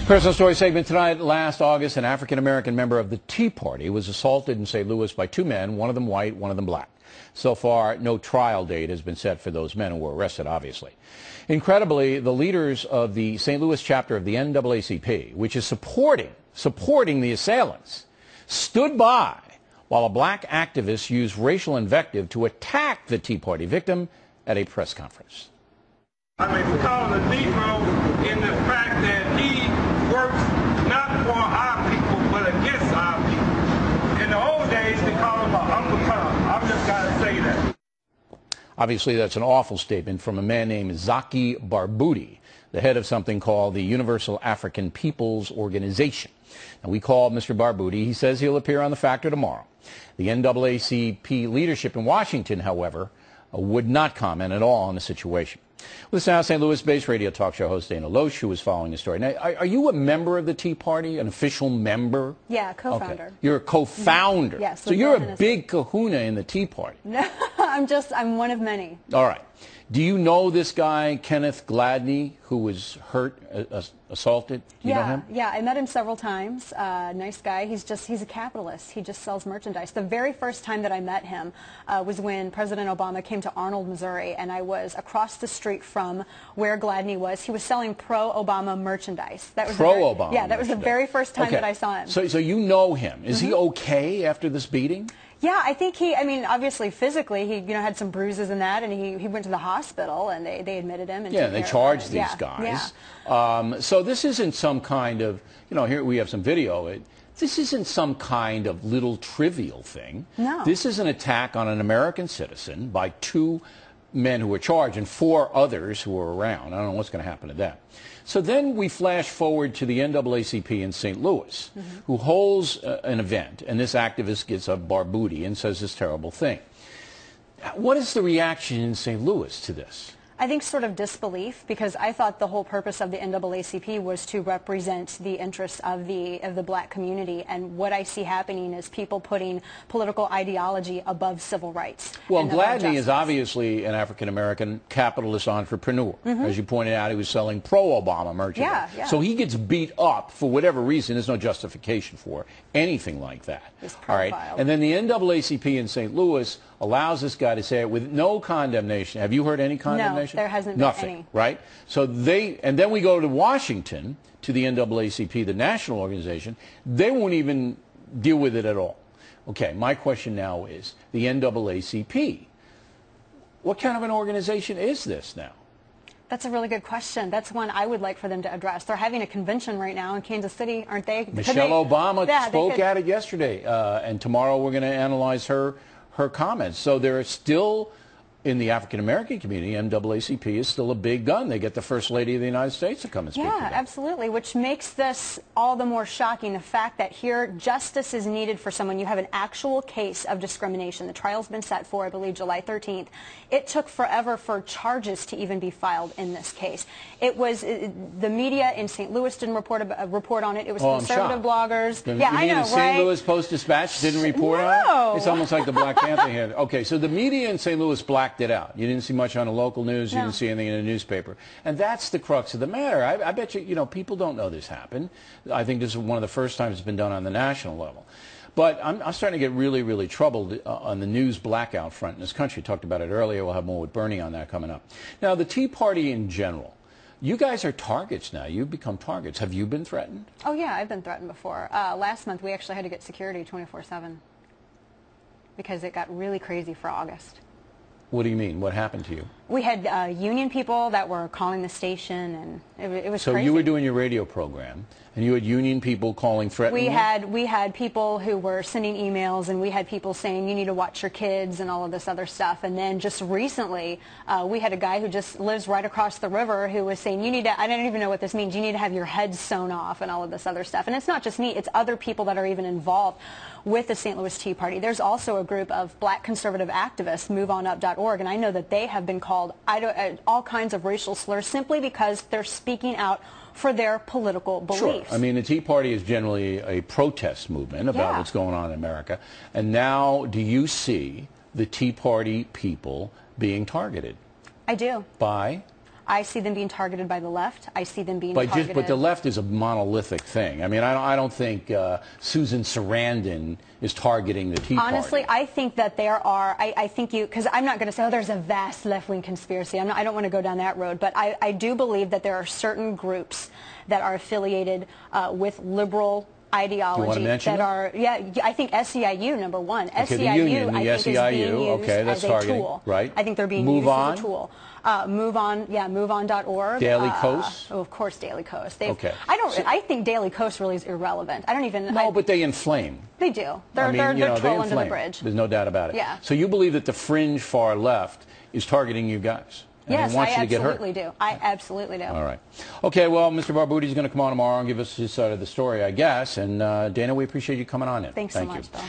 Personal story segment tonight. Last August, an African-American member of the Tea Party was assaulted in St. Louis by two men, one of them white, one of them black. So far, no trial date has been set for those men who were arrested, obviously. Incredibly, the leaders of the St. Louis chapter of the NAACP, which is supporting the assailants, stood by while a black activist used racial invective to attack the Tea Party victim at a press conference. I mean, we call him a Negro in the fact that he works not for our people, but against our people. In the old days, they call him an Uncle Tom. I'm just going to say that. Obviously, that's an awful statement from a man named Zaki Barbuti, the head of something called the Universal African Peoples Organization. And we called Mr. Barbuti. He says he'll appear on The Factor tomorrow. The NAACP leadership in Washington, however, would not comment at all on the situation. With us now, St. Louis-based radio talk show host Dana Loesch, who is following the story. Now, are you a member of the Tea Party, an official member? Yeah, co-founder. Okay. You're a co-founder. Yes. So you're a big kahuna in the Tea Party. No, I'm one of many. All right. Do you know this guy, Kenneth Gladney, who was hurt, assaulted? Do you know him? Yeah, I met him several times. Nice guy. He's a capitalist. He just sells merchandise. The very first time that I met him was when President Obama came to Arnold, Missouri, and I was across the street from where Gladney was. He was selling pro-Obama merchandise. That was pro-Obama. Yeah, that was the very first time that I saw him. So you know him. Is he okay after this beating? Yeah, I think obviously physically he had some bruises and that, and he went to the hospital and they admitted him. And yeah, they charged these guys. Yeah. So this isn't some kind of, here we have some video. This isn't some kind of little trivial thing. No. This is an attack on an American citizen by two men who were charged and four others who were around. I don't know what's going to happen to that. So then we flash forward to the NAACP in St. Louis, who holds an event, and this activist gets a Barbuti and says this terrible thing. What is the reaction in St. Louis to this? I think sort of disbelief, because I thought the whole purpose of the NAACP was to represent the interests of the black community, and what I see happening is people putting political ideology above civil rights. Well, Gladney is obviously an African-American capitalist entrepreneur. As you pointed out, he was selling pro-Obama merchandise. Yeah. So he gets beat up for whatever reason. There's no justification for anything like that. All right. And then the NAACP in St. Louis allows this guy to say it with no condemnation. Have you heard any condemnation? No, there hasn't been Nothing, any. right? So and then we go to Washington, to the NAACP, the national organization. They won't even deal with it at all. Okay, my question now is, the NAACP, what kind of an organization is this now? That's a really good question. That's one I would like for them to address. They're having a convention right now in Kansas City, aren't they? Michelle Obama spoke at it yesterday, and tomorrow we're going to analyze her comments. So there are still, in the African-American community, NAACP is still a big gun. They get the First Lady of the United States to come and speak to them. Yeah, absolutely, which makes this all the more shocking, the fact that here justice is needed for someone. You have an actual case of discrimination. The trial's been set for, I believe, July 13th. It took forever for charges to even be filed in this case. It was, the media in St. Louis didn't report on it. It was conservative bloggers. Yeah, I know, right? The St. Louis Post-Dispatch didn't report on it? It's almost like the Black Panther here. Okay, so the media in St. Louis blacked it out. You didn't see much on the local news. You didn't see anything in the newspaper. And that's the crux of the matter. I bet you, people don't know this happened. I think this is one of the first times it's been done on the national level. But I'm starting to get really, really troubled on the news blackout front in this country. Talked about it earlier. We'll have more with Bernie on that coming up. Now, the Tea Party in general, you guys are targets now. You've become targets. Have you been threatened? Oh, yeah, I've been threatened before. Last month, we actually had to get security 24/7 because it got really crazy for August. What do you mean? What happened to you? We had union people that were calling the station, and it was crazy. So you were doing your radio program, and you had union people calling, threatening you? We had people who were sending emails, and we had people saying, you need to watch your kids and all of this other stuff. And then just recently, we had a guy who just lives right across the river who was saying, you need to, I don't even know what this means, you need to have your head sewn off and all of this other stuff. And it's not just me, it's other people that are even involved with the St. Louis Tea Party. There's also a group of black conservative activists, MoveOnUp.org, and I know that they have been called all kinds of racial slurs simply because they're speaking out for their political beliefs. Sure. I mean, the Tea Party is generally a protest movement about what's going on in America. And now, do you see the Tea Party people being targeted? I do. By? I see them being targeted by the left. I see them being targeted. But the left is a monolithic thing. I mean, I don't think Susan Sarandon is targeting the Tea Party. Honestly, I think that there are, I think because I'm not going to say, oh, there's a vast left-wing conspiracy. I don't want to go down that road. But I do believe that there are certain groups that are affiliated with liberal ideology that are, I think SEIU, number one. Okay, SEIU, the union, the I think, SEIU, is being used okay, that's as a targeting, tool. right? I think they're being used as a tool. Move on, MoveOn.org. Daily Kos? Oh, of course, Daily Kos. Okay. I think Daily Kos really is irrelevant. I don't even. No, but they inflame. They do. They're troll under the bridge. There's no doubt about it. Yeah. So you believe that the fringe far left is targeting you guys? Yes, I absolutely do. I absolutely do. All right. Okay, well, Mr. Barbuti is going to come on tomorrow and give us his side of the story, I guess. And Dana, we appreciate you coming on in. Thanks so much, Bill.